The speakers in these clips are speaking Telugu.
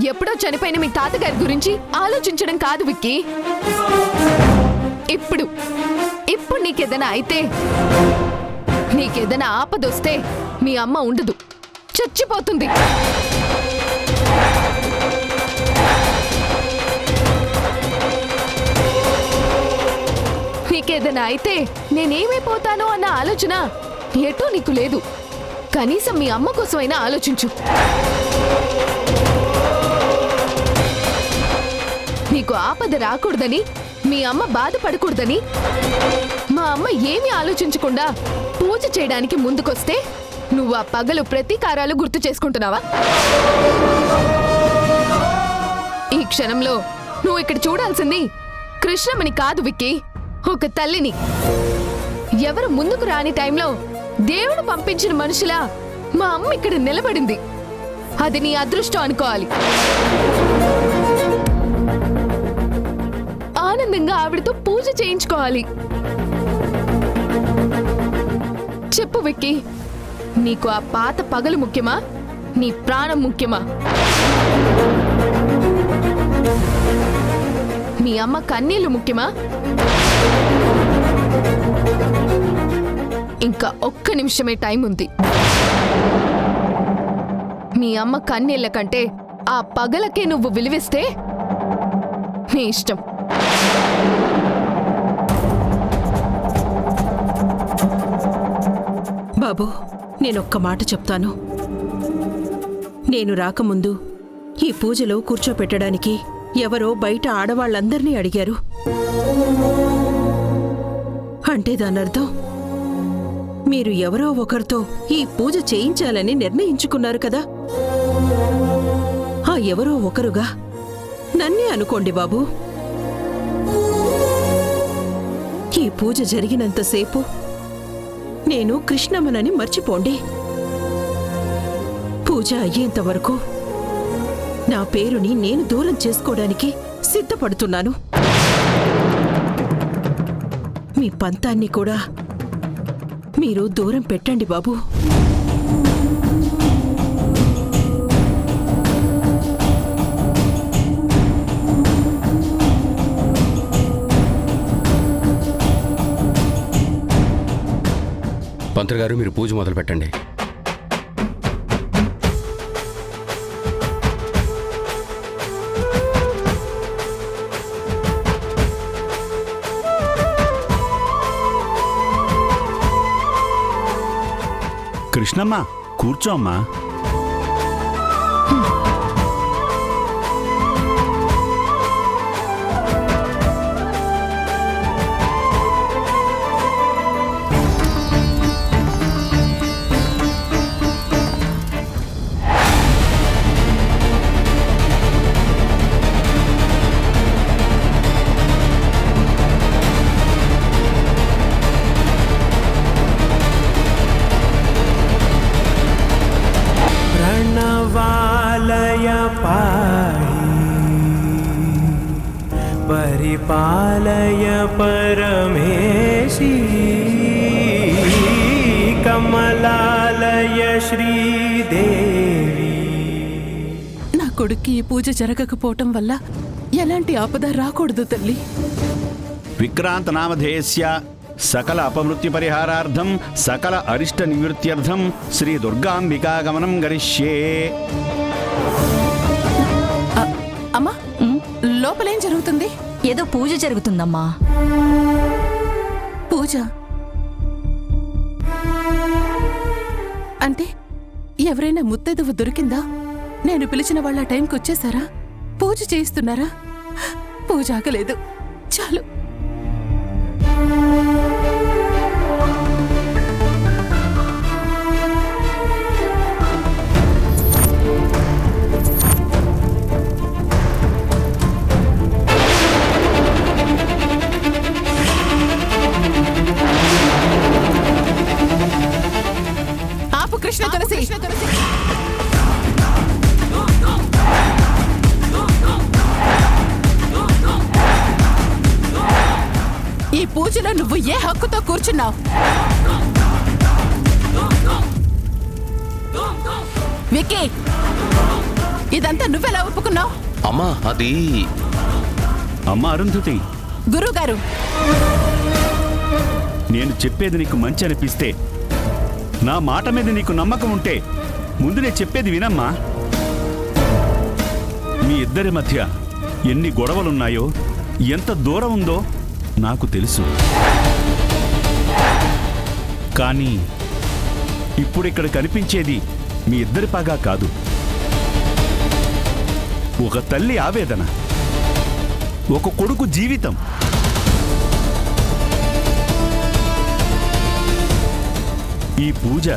ఎప్పుడో చనిపోయిన మీ తాతగారి గురించి ఆలోచించడం కాదు విక్కీ. ఇప్పుడు నీకేదైనా అయితే, నీకేదైనా ఆపదొస్తే మీ అమ్మ ఉండదు, చచ్చిపోతుంది. నీకేదైనా అయితే నేనేమైపోతానో అన్న ఆలోచన ఎటూ నీకు లేదు. కనీసం మీ అమ్మ కోసమైనా ఆలోచించు. నీకు ఆపద రాకూడదని, మీ అమ్మ బాధపడకూడదని మా అమ్మ ఏమీ ఆలోచించకుండా పూజ చేయడానికి ముందుకొస్తే నువ్వు ఆ పగలు ప్రతీకారాలు గుర్తు చేసుకుంటున్నావా? ఈ క్షణంలో నువ్వు ఇక్కడ చూడాల్సింది కృష్ణమ్మని కాదు విక్కీ, ఒక తల్లిని. ఎవరు ముందుకు రాని టైంలో దేవుడు పంపించిన మనుషులా మా అమ్మ ఇక్కడ నిలబడింది. అది నీ అదృష్టం అనుకోవాలి. ఆనందంగా ఆవిడతో పూజ చేయించుకోవాలి. చెప్పు విక్కీ, నీకు ఆ పాత పగలు ముఖ్యమా, నీ ప్రాణం ముఖ్యమా? మీ అమ్మ కన్నీళ్లు ముఖ్యమా? ఇంకా ఒక్క నిమిషమే టైం ఉంది. మీ అమ్మ కన్నీళ్ల కంటే ఆ పగలకే నువ్వు విలువిస్తే నీ ఇష్టం. బాబు, నేనొక్క మాట చెప్తాను. నేను రాకముందు ఈ పూజలో కూర్చోపెట్టడానికి ఎవరో బయట ఆడవాళ్ళందర్నీ అడిగారు. అంటే దానర్థం మీరు ఎవరో ఒకరితో ఈ పూజ చేయించాలని నిర్ణయించుకున్నారు కదా. ఆ ఎవరో ఒకరుగా నన్నే అనుకోండి బాబు. ఈ పూజ జరిగినంతసేపు నేను కృష్ణమ్మనని మర్చిపోండి. పూజ అయ్యేంతవరకు నా పేరుని నేను దూరం చేసుకోవడానికి సిద్ధపడుతున్నాను. మీ పంతాన్ని కూడా మీరు దూరం పెట్టండి బాబు. పంతులు గారు, మీరు పూజ మొదలు పెట్టండి. కృష్ణమ్మ, కూర్చో అమ్మా. परिपालय परमेशी कमलालय श्रीदेवी. నా కొడుక్కి ఈ పూజ జరగకపోవటం వల్ల ఎలాంటి ఆపద రాకూడదు తల్లి. విక్రాంత నామధేయస్య సకల అపమృత్యు పరిహారార్థం సకల అరిష్ట నివృత్త్యర్థం శ్రీ దుర్గాంబికాగమనం గరిష్యే. అమ్మా, లోపలేం జరుగుతుంది? ఏదో పూజ జరుగుతుందమ్మా. పూజ అంటే ఎవరైనా ముత్తైదువ దొరికిందా? నేను పిలిచిన వాళ్ళ టైంకి వచ్చేసారా? పూజ చేయిస్తున్నారా? పూజ ఆగలేదు, చాలు. కృష్ణ తులసి, ఈ పూజలో నువ్వు ఏ హక్కుతో కూర్చున్నావు? విక్కీ, ఇదంతా నువ్వెలా ఒప్పుకున్నావు? అమ్మా అది అమ్మ అరుంధతి, గురువుగారు, నేను చెప్పేది నీకు మంచి అనిపిస్తే, నా మాట మీద నీకు నమ్మకం ఉంటే ముందు నేను చెప్పేది వినమ్మా. మీ ఇద్దరి మధ్య ఎన్ని గొడవలున్నాయో, ఎంత దూరం ఉందో నాకు తెలుసు. కానీ ఇప్పుడు ఇక్కడ కనిపించేది మీ ఇద్దరి పగా కాదు, ఒక తల్లి ఆవేదన, ఒక కొడుకు జీవితం. ఈ పూజ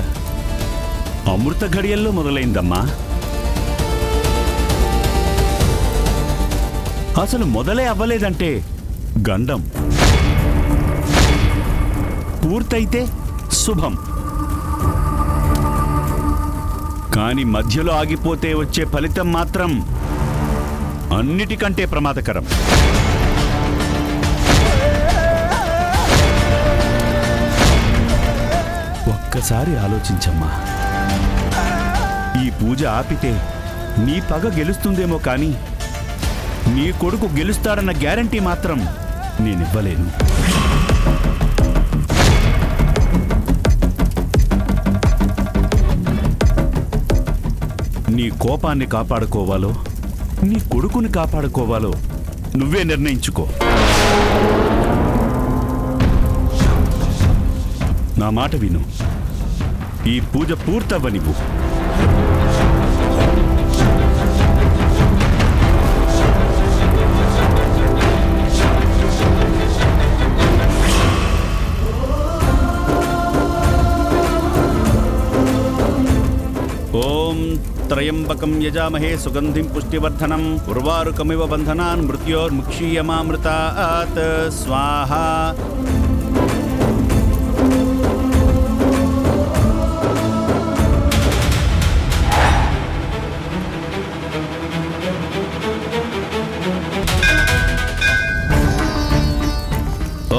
అమృత ఘడియల్లో మొదలైందమ్మా. అసలు మొదలే అవ్వలేదంటే గండం, పూర్తయితే శుభం. కానీ మధ్యలో ఆగిపోతే వచ్చే ఫలితం మాత్రం అన్నిటికంటే ప్రమాదకరం. ఒక్కసారి ఆలోచించమ్మా. ఈ పూజ ఆపితే నీ పగ గెలుస్తుందేమో కానీ నీ కొడుకు గెలుస్తాడన్న గ్యారంటీ మాత్రం నేనివ్వలేను. నీ కోపాన్ని కాపాడుకోవాలో, నీ కొడుకుని కాపాడుకోవాలో నువ్వే నిర్ణయించుకో. నా మాట విను, ఈ పూజ పూర్తవ్వనివ్వు. ఓం త్రయంబకం యజామహే సుగంధిం పుష్టివర్ధనం ఉర్వారుకమివ బంధనాన్ మృత్యోర్ముక్షీయమామృతాత్ స్వాహా.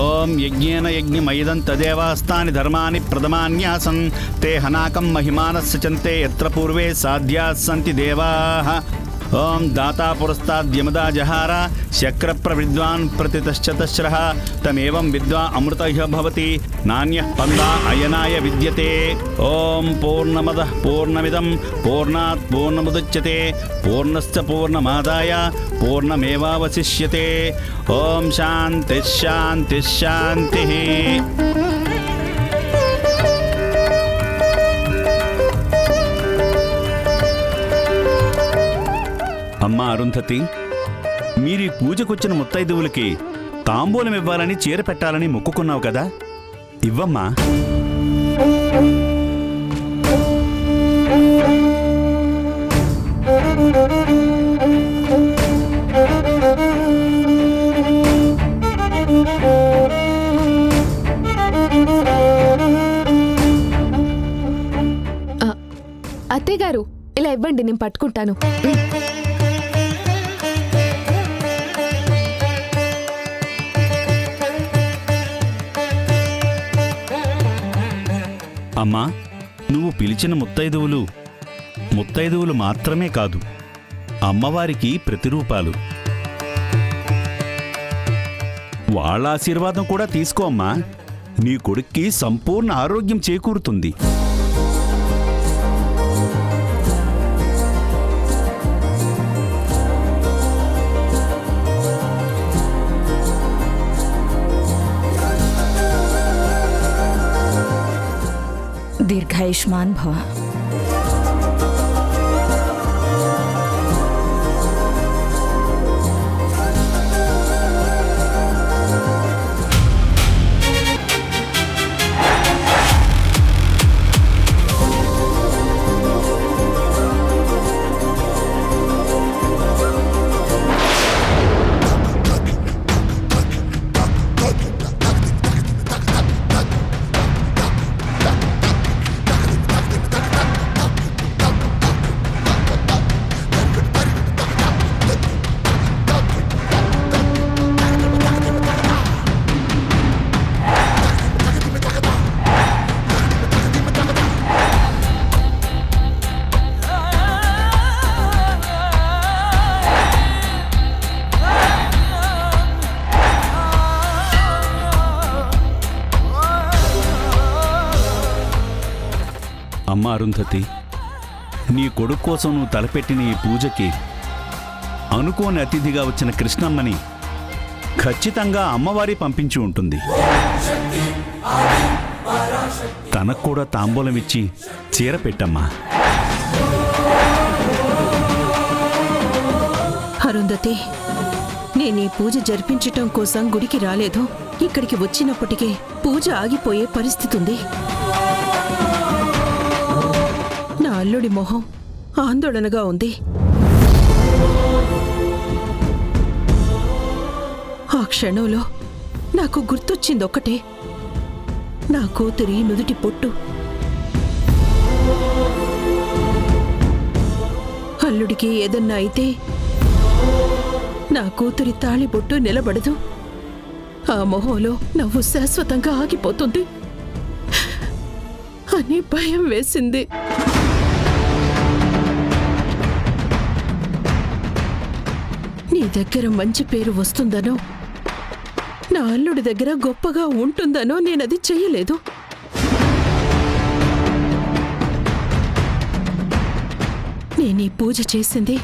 ఓం యజ్ఞేన యజ్ఞమయిదం తదేవాస్తాని ధర్మాని ప్రథమాన్యాసన్ తే హనాకం మహిమానస్య చంతే యత్ర పూర్వే సాధ్యాः సంతి దేవాః. ఓం దాతా పురస్తాద్యమదా జహార శక్ర ప్రవిద్వాన్ ప్రతితశ్చతశ్రః తమేవం విద్వా అమృతః భవతి నాణ్యః పందా అయనాయ విద్యతే. ఓం పూర్ణమదః పూర్ణమిదం పూర్ణాత్ పూర్ణముదచ్యతే పూర్ణశ్చ పూర్ణమాదాయ పూర్ణమేవావశిష్యతే. ఓం శాంతి శాంతి శాంతి. అమ్మా అరుంధతి, మీరీ పూజకొచ్చిన ముత్తైదువులకి తాంబూలం ఇవ్వాలని చీర పెట్టాలని మొక్కుకున్నావు కదా, ఇవ్వమ్మా. అత్తయ్య గారు, ఇలా ఇవ్వండి, నేను పట్టుకుంటాను. అమ్మా, నువ్వు పిలిచిన ముత్తైదువులు మాత్రమే కాదు, అమ్మవారికి ప్రతిరూపాలు. వాళ్ళ ఆశీర్వాదం కూడా తీసుకో అమ్మా. నీ కొడుక్కి సంపూర్ణ ఆరోగ్యం చేకూరుతుంది. దీర్ఘాయుష్మాన్ భవ. అమ్మ అరుంధతి, నీ కొడుకు కోసం నువ్వు తలపెట్టిన ఈ పూజకి అనుకోని అతిథిగా వచ్చిన కృష్ణమ్మని ఖచ్చితంగా అమ్మవారి పంపించి ఉంటుంది. తనకు కూడా తాంబూలం ఇచ్చి చీర పెట్టమ్మా. అరుంధతి, నేను ఈ పూజ జరిపించటం కోసం గుడికి రాలేదు. ఇక్కడికి వచ్చినప్పటికే పూజ ఆగిపోయే పరిస్థితి ఉంది. నా అల్లుడి మొహం ఆందోళనగా ఉంది. ఆ క్షణంలో నాకు గుర్తొచ్చిందొక్కటే, నా కూతురి నుదుటి పొట్టు. అల్లుడికి ఏదన్నా అయితే నా కూతురి తాళిబొట్టు నిలబడదు. ఆ మొహంలో నవ్వు శాశ్వతంగా ఆగిపోతుంది అని భయం వేసింది. నీ దగ్గర మంచి పేరు వస్తుందనో, నా అల్లుడి దగ్గర గొప్పగా ఉంటుందనో నేనది చెయ్యలేదు. నేనీ పూజ చేసింది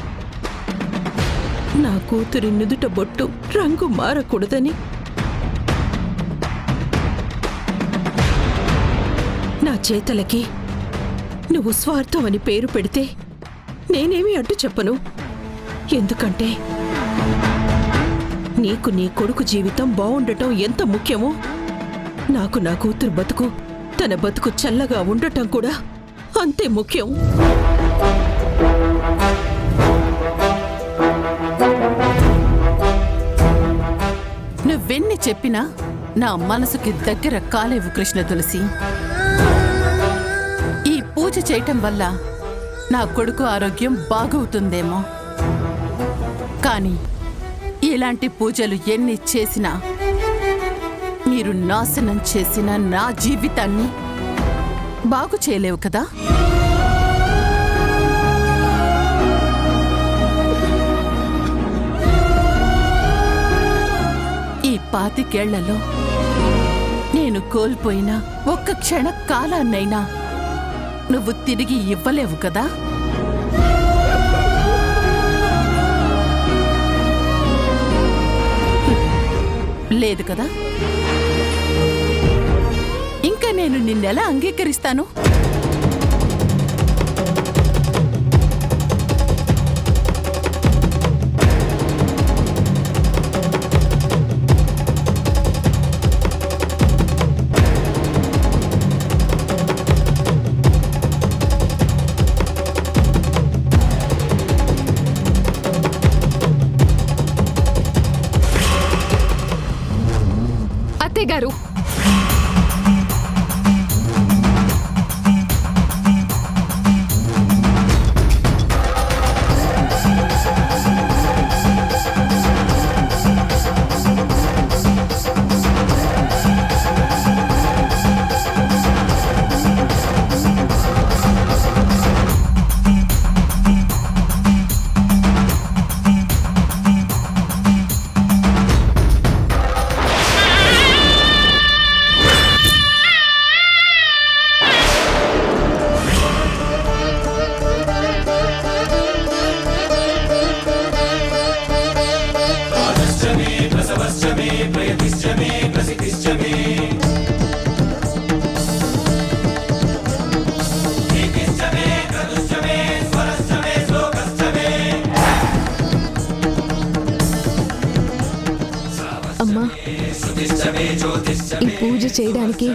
నా కూతురి నుదుట బొట్టు రంగు మారకూడదని. నా చేతలకి నువ్వు స్వార్థం అని పేరు పెడితే నేనేమీ అడ్డు చెప్పను. ఎందుకంటే నీకు నీ కొడుకు జీవితం బావుండటం ఎంత ముఖ్యమో, నాకు నా కూతురు బతుకు, తన బతుకు చల్లగా ఉండటం కూడా అంతే ముఖ్యం. నువ్వెన్ని చెప్పినా నా మనసుకి దగ్గర కాలేవు కృష్ణ తులసి. ఈ పూజ చేయటం వల్ల నా కొడుకు ఆరోగ్యం బాగవుతుందేమో, కానీ ఇలాంటి పూజలు ఎన్ని చేసినా మీరు నాశనం చేసిన నా జీవితాన్ని బాగు చేయలేవు కదా. ఈ 25 ఏళ్లలో నేను కోల్పోయిన ఒక్క క్షణ కాలాన్నైనా నువ్వు తిరిగి ఇవ్వలేవు కదా. లేదు కదా. ఇంకా నేను నిన్నెలా అంగీకరిస్తాను? అత్తయ్య గారు, అమ్మా, ఈ పూజ చేయడానికి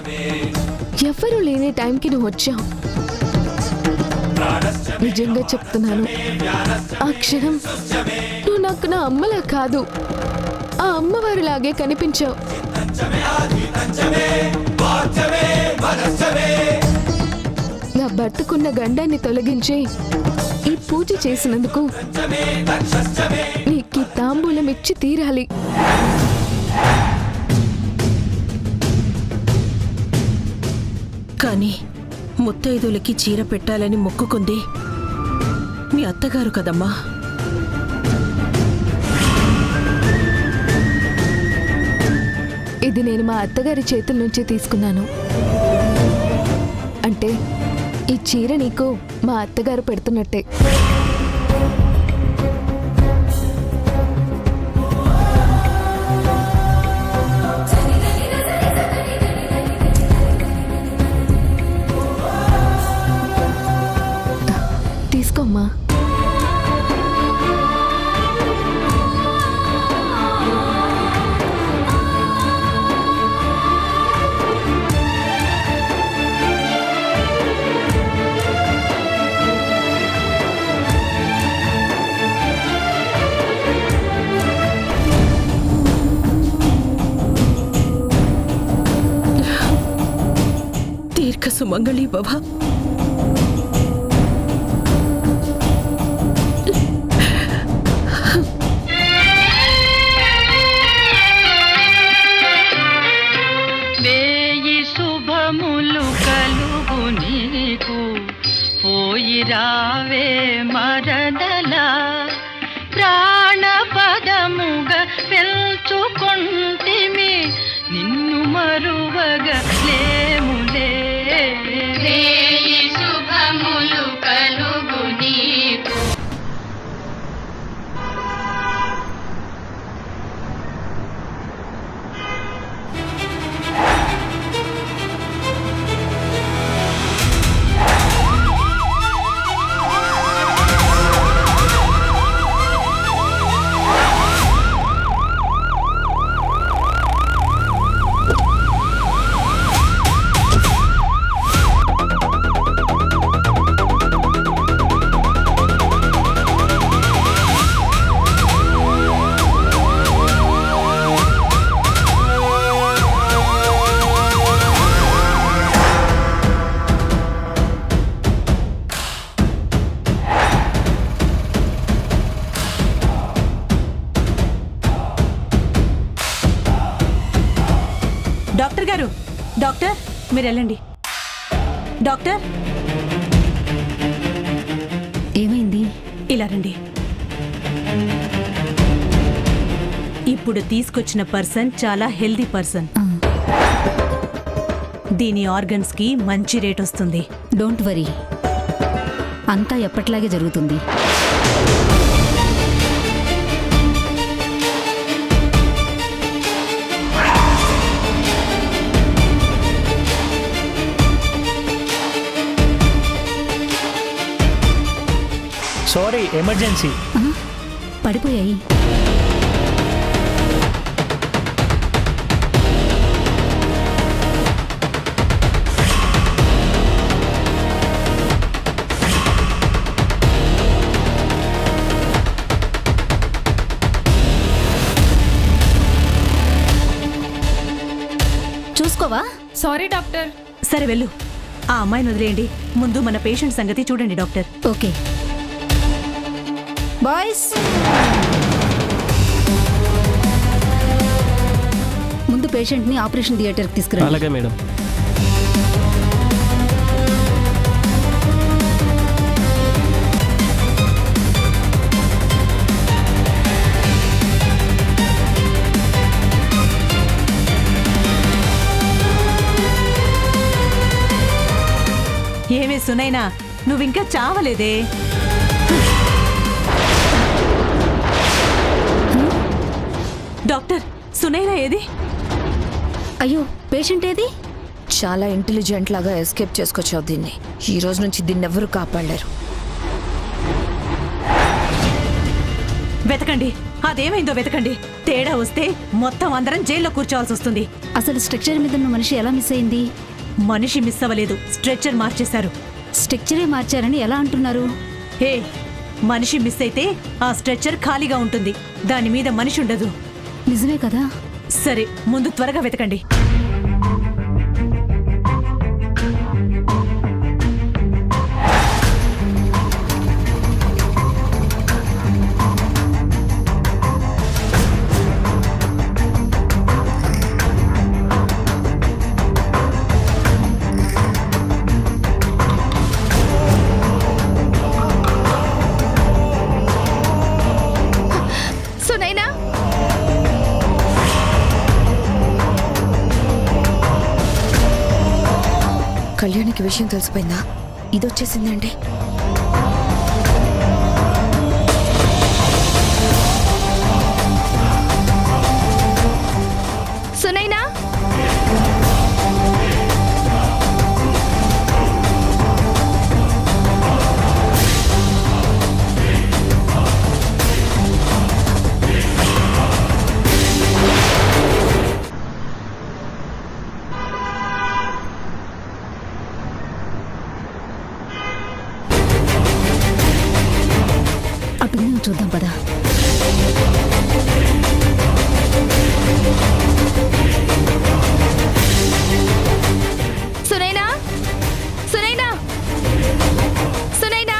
ఎవ్వరూ లేని టైంకి నువ్వు వచ్చావు. నిజంగా చెప్తున్నాను, ఆ క్షణం నువ్వు నాకు నా అమ్మలా కాదు, ఆ అమ్మవారిలాగే కనిపించావు. నా భర్తకున్న గండాన్ని తొలగించి ఈ పూజ చేసినందుకు నీకు తాంబూలం ఇచ్చి తీరాలి. కానీ ముత్తైదులకి చీర పెట్టాలని మొక్కుకుంది మీ అత్తగారు కదమ్మా. ఇది నేను మా అత్తగారి చేతుల నుంచి తీసుకున్నాను. అంటే ఈ చీర నీకు మా అత్తగారు పెడుతున్నట్టే. తీసుకోమ్మా. దీర్ఘ సుమంగళి భవ. వేయి శుభములు కలుగు నీకు, పోయి రావే మరదలా, ప్రాణపదముగా పెంచుకొంటిమి నిన్ను మరువగా లేములే. వేయి శుభములు కలుగు నీకు. డాక్టర్ గారు, డాక్టర్ మీరు వెళ్ళండి. డాక్టర్ ఏమైంది? ఇలా రండి. ఇప్పుడు తీసుకొచ్చిన పర్సన్ చాలా హెల్దీ పర్సన్. దీని ఆర్గన్స్ కి మంచి రేట్ వస్తుంది. డోంట్ వరీ, అంతా ఎప్పట్లాగే జరుగుతుంది. Sorry, emergency. పడిపోయాయి. చూసుకోవా? Sorry doctor. సరే వెళ్ళు. ఆ అమ్మాయిని వదిలేయండి. ముందు మన పేషెంట్ సంగతి చూడండి డాక్టర్. ఓకే బాయ్స్, ముందు పేషెంట్ని ఆపరేషన్ థియేటర్కి తీసుకురండి. అలాగే మేడం. ఏమే సునైనా, నువ్వింకా చావలేదే? డాక్టర్, సునైనా ఏది? అయ్యో, పేషెంట్ ఏది? చాలా ఇంటెలిజెంట్ లాగా ఎస్కేప్ చేసుకొచ్చావు దీన్ని. ఈ రోజు నుంచి దీన్ని ఎవరు కాపాడలేరు. వెతకండి, అదేమైందో వెతకండి. తేడా వస్తే మొత్తం అందరం జైల్లో కూర్చోవాల్సి వస్తుంది. అసలు స్ట్రక్చర్ మీద ఉన్న మనిషి ఎలా మిస్ అయింది? మనిషి మిస్ అవ్వలేదు, స్ట్రెచ్చర్ మార్చేశారు. స్ట్రక్చరే మార్చారని ఎలా అంటున్నారు? హే, మనిషి మిస్ అయితే ఆ స్ట్రెచ్చర్ ఖాళీగా ఉంటుంది, దాని మీద మనిషి ఉండదు. నిజమే కదా? సరే, ముందు త్వరగా వెతకండి. సునైనా, కళ్యాణికి విషయం తెలిసిపోయిందా? ఇదొచ్చేసిందండి. సునైనా, అటు ముందు చూద్దాం పదా. సునైనా, సునైనా, సునైనా.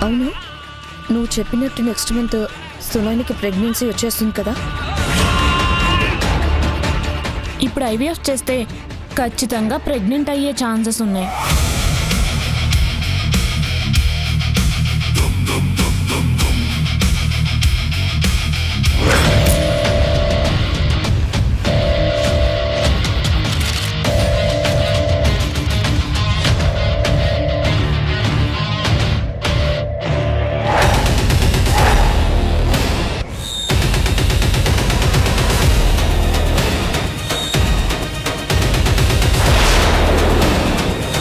అవును, నువ్వు చెప్పినట్టు నెక్స్ట్ మంత్ సునానికి ప్రెగ్నెన్సీ వచ్చేస్తుంది కదా. ఇప్పుడు ఐవీఎఫ్ చేస్తే ఖచ్చితంగా ప్రెగ్నెంట్ అయ్యే ఛాన్సెస్ ఉన్నాయి.